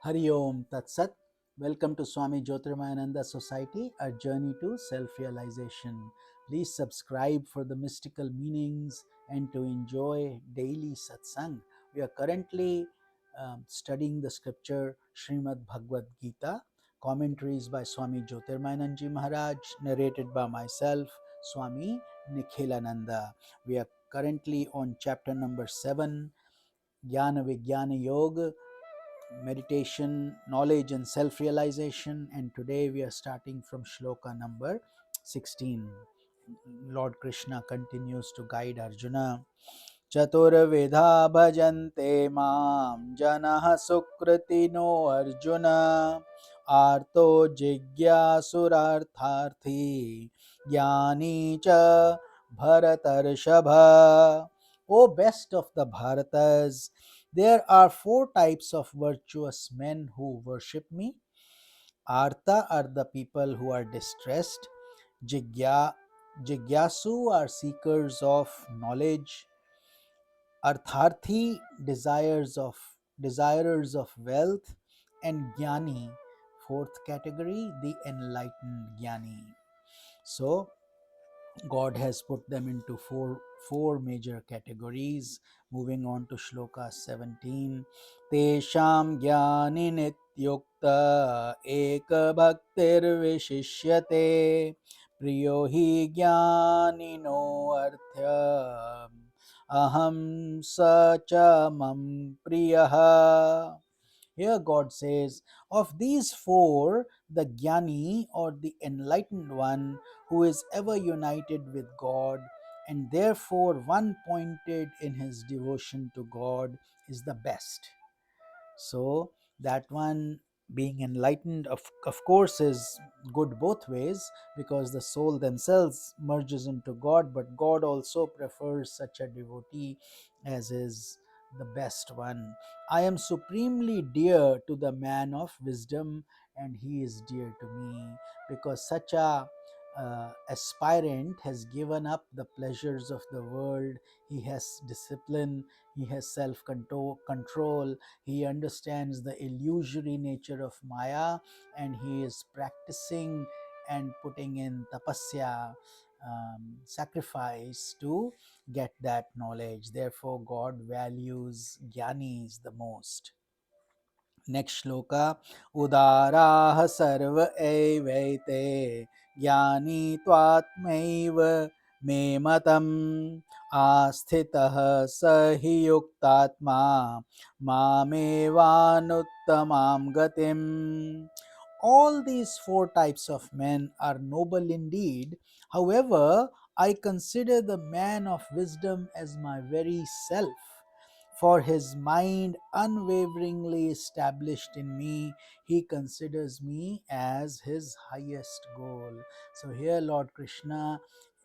Hari Om Tat Sat. Welcome to Swami Jyotirmayananda Society, a journey to self-realization. Please subscribe for the mystical meanings and to enjoy daily satsang. We are currently studying the scripture Srimad Bhagavad Gita, commentaries by Swami Jyotirmayananda Maharaj, narrated by myself, Swami Nikhilananda. We are currently on chapter number 7, Jnana Vijnana Yoga, meditation, knowledge, and self realization. And today we are starting from shloka number 16. Lord Krishna continues to guide Arjuna. Chaturvedha bhajante mam janah sukritino Arjuna arto jigyasurartharthi jnani cha bharatarshabha. O best of the Bharatas, there are four types of virtuous men who worship me. Artha are the people who are distressed. Jigyasu are seekers of knowledge. Artharthi desirers of wealth, and Jnani, fourth category, the enlightened Jnani. So God has put them into four major categories. Moving on to shloka 17. Tesham jnani nityukta eka bhaktir vishishyate priyo hi jnani no artha aham sacha mam priyaha. Here God says, of these four, the Jnani or the enlightened one who is ever united with God and therefore one pointed in his devotion to God is the best. So that one being enlightened of course is good both ways, because the soul themselves merges into God, but God also prefers such a devotee as is the best one. I am supremely dear to the man of wisdom, and he is dear to me, because such a aspirant has given up the pleasures of the world. He has discipline, he has self control, he understands the illusory nature of Maya, and he is practicing and putting in tapasya, sacrifice to get that knowledge. Therefore, God values jnanis the most. Next shloka. Udaraha sarva evaite jnani tvatmaiva me matam आस्थितः स हि युक्तात्मा मामेवानुत्तमां गतिम्. All these four types of men are noble indeed. However, I consider the man of wisdom as my very self, for his mind unwaveringly established in me, he considers me as his highest goal. So here Lord Krishna,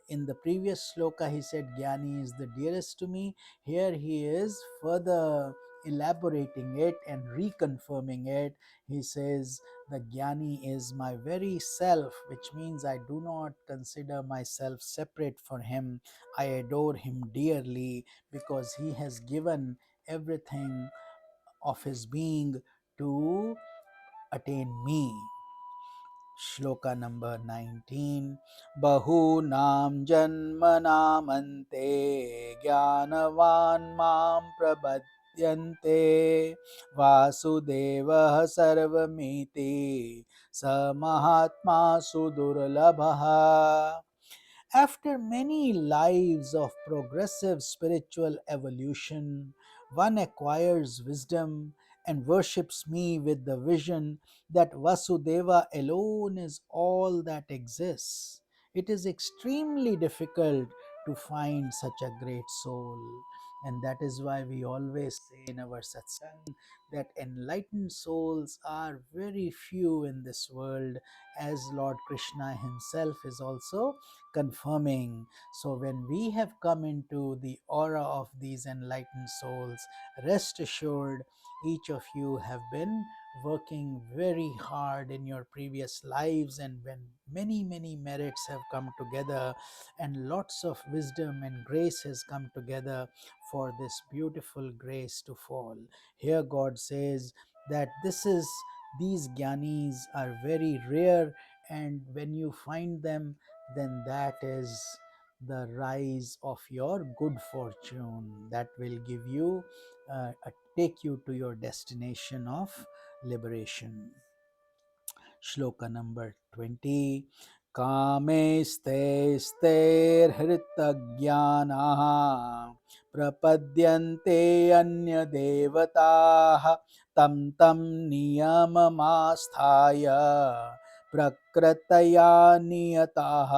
in the previous shloka he said Jnani is the dearest to me. Here he is further elaborating it and reconfirming it. He says the Jnani is my very self, which means I do not consider myself separate from him. I adore him dearly because he has given everything of his being to attain me. Shloka number 19. Bahunam janmanamante jnanavan mam prabhadyante vasudevah sarvamiti samahatma sudurlabha. After many lives of progressive spiritual evolution, one acquires wisdom and worships me with the vision that Vasudeva alone is all that exists. It is extremely difficult to find such a great soul. And that is why we always say in our satsang that enlightened souls are very few in this world, as Lord Krishna himself is also confirming. So when we have come into the aura of these enlightened souls, rest assured, each of you have been working very hard in your previous lives, and when many merits have come together and lots of wisdom and grace has come together for this beautiful grace to fall. Here God says that these jnanis are very rare, and when you find them, then that is the rise of your good fortune that will give you take you to your destination of liberation. Shloka number 20. कामेस्तैस्तैर्हृतज्ञानाः प्रपद्यन्ते अन्यदेवताः तं तं नियममास्थाय प्रकृतया नियताः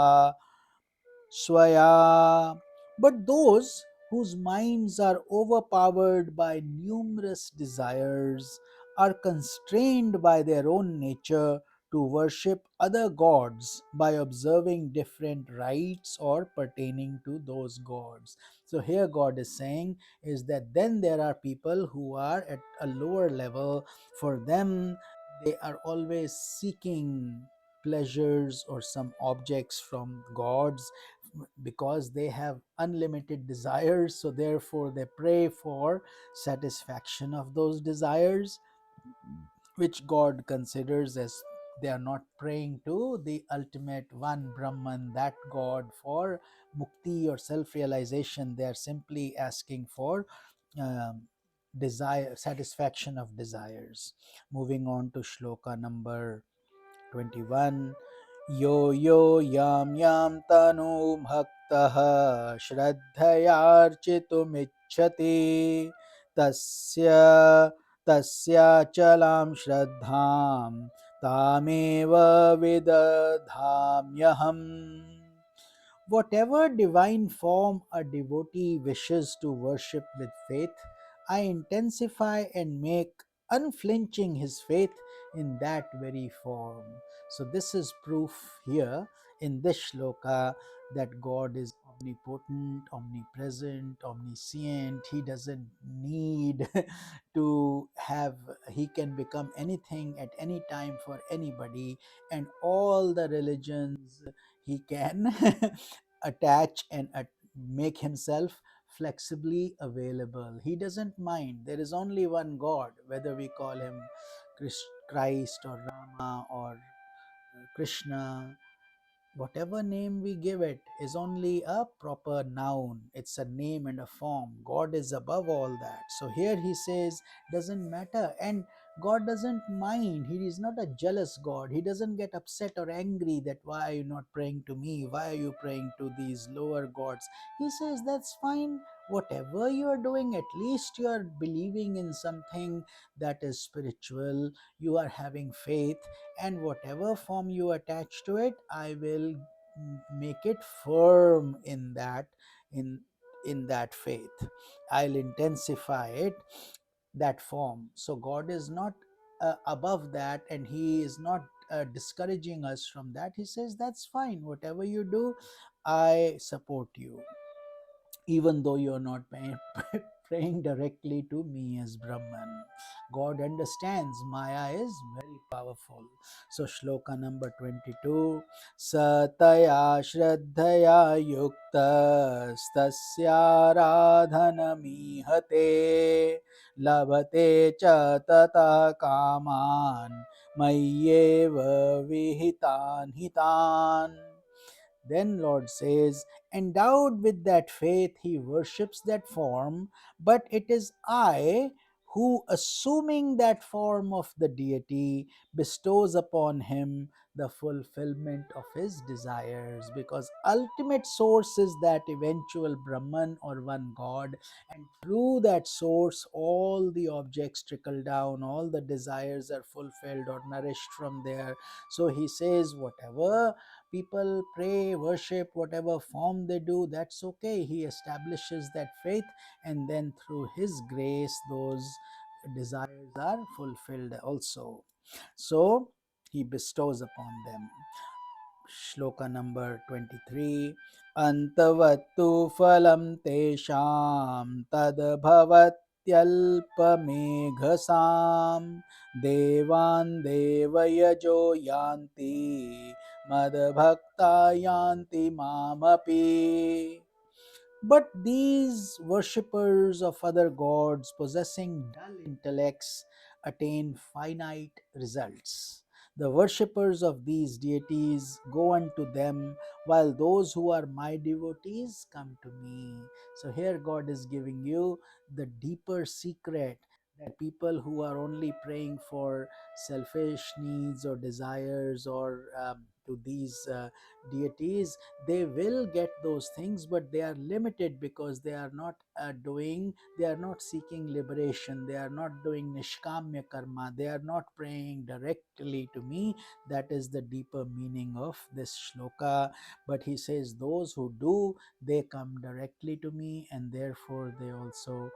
Swaya. But those whose minds are overpowered by numerous desires are constrained by their own nature to worship other gods by observing different rites or pertaining to those gods. So here God is saying is that then there are people who are at a lower level. For them, they are always seeking pleasures or some objects from gods because they have unlimited desires, so therefore they pray for satisfaction of those desires, which God considers as they are not praying to the ultimate one Brahman, that God, for mukti or self-realization. They are simply asking for um, desire, satisfaction of desires. Moving on to shloka number 21. Yo yo yam yam tanu bhaktah shraddhayarchitumicchati tasya tasya shraddham tameva vidadhamyaham. Whatever divine form a devotee wishes to worship with faith, I intensify and make unflinching his faith in that very form. So, this is proof here in this shloka that God is omnipotent, omnipresent, omniscient. He doesn't need to have, he can become anything at any time for anybody, and all the religions he can attach and make himself flexibly available. He doesn't mind. There is only one God, whether we call him Christ or Rama or Krishna. Whatever name we give it is only a proper noun. It's a name and a form. God is above all that. So here he says, doesn't matter. And God doesn't mind. He is not a jealous God. He doesn't get upset or angry that why are you not praying to me? Why are you praying to these lower gods? He says, that's fine. Whatever you are doing, at least you are believing in something that is spiritual. You are having faith, and whatever form you attach to it, I will make it firm in that, in that faith. I'll intensify it, that form. So God is not above that, and he is not discouraging us from that. He says that's fine, whatever you do, I support you, even though you're not praying directly to me as Brahman. God understands Maya is very powerful. So, shloka number 22. Sataya shraddhaya yukta stasyaradhanamihate labhate cha tata kaman mayyeva vihitan hitan. Then Lord says, endowed with that faith, he worships that form, but it is I who, assuming that form of the deity, bestows upon him the fulfillment of his desires, because ultimate source is that eventual Brahman or one God, and through that source all the objects trickle down, all the desires are fulfilled or nourished from there. So he says, whatever people pray, worship, whatever form they do, that's okay. He establishes that faith, and then through his grace those desires are fulfilled also. So he bestows upon them. Shloka number 23. Antavattu phalam tesham tad bhavatyalpameghasam devan devayajo yanti madbhakta yanti mamapi. But these worshippers of other gods possessing dull intellects attain finite results. The worshippers of these deities go unto them, while those who are my devotees come to me. So, here God is giving you the deeper secret that people who are only praying for selfish needs or desires or to these deities, they will get those things, but they are limited because they are not they are not seeking liberation, they are not doing nishkamya karma, they are not praying directly to me. That is the deeper meaning of this shloka. But he says those who do, they come directly to me, and therefore they also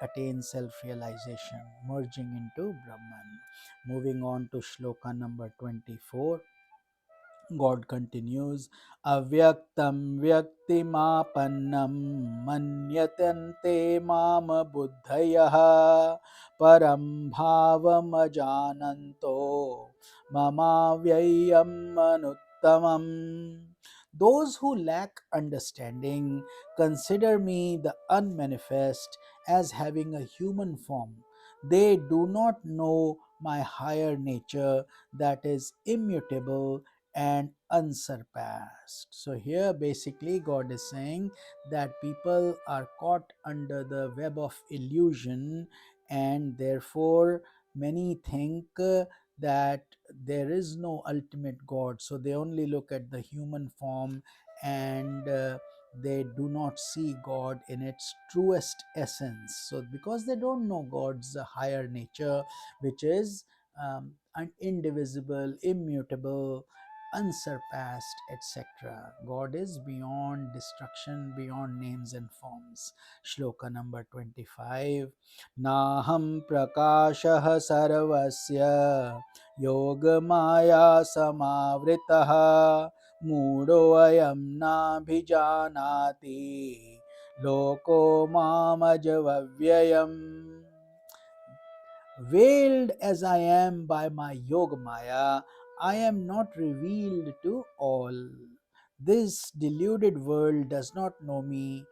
attain self-realization, merging into Brahman. Moving on to shloka number 24, God continues, Avyaktam vyaktimapannam manyatante mama buddhayaha param bhavam ajananto mama vyayam manuttamam. Those who lack understanding consider me, the unmanifest, as having a human form. They do not know my higher nature that is immutable and unsurpassed. So, here basically God is saying that people are caught under the web of illusion, and therefore many think that there is no ultimate God. So, they only look at the human form, and they do not see God in its truest essence. So, because they don't know God's higher nature, which is indivisible, immutable, unsurpassed, etc. God is beyond destruction, beyond names and forms. Shloka number 25. Naham prakashah sarvasya yogamaya samavritaha मूढ़ो अयम नाभिजानाति loko mamajavavyayam. Veiled as I am by my yoga maya, I am not revealed to all. This deluded world does not know me,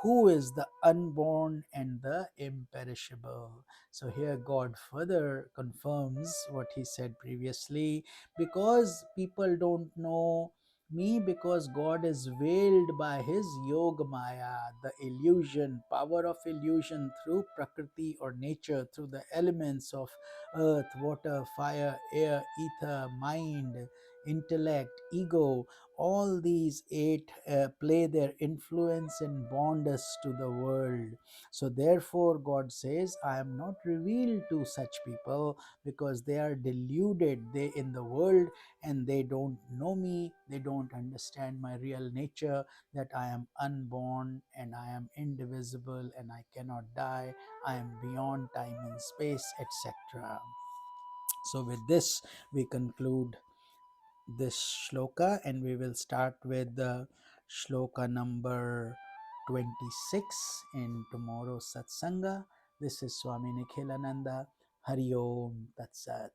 who is the unborn and the imperishable. So, here God further confirms what he said previously, because people don't know me, because God is veiled by his yoga maya, the illusion, power of illusion through prakriti or nature, through the elements of earth, water, fire, air, ether, mind, intellect, ego. All these eight play their influence and bond us to the world. So, therefore, God says, I am not revealed to such people because they are deluded. They in the world, and they don't know me, they don't understand my real nature, that I am unborn and I am indivisible and I cannot die, I am beyond time and space, etc. So, with this, we conclude this shloka, and we will start with the shloka number 26 in tomorrow's satsanga. This is Swami Nikhilananda. Hari Om Tat Sat.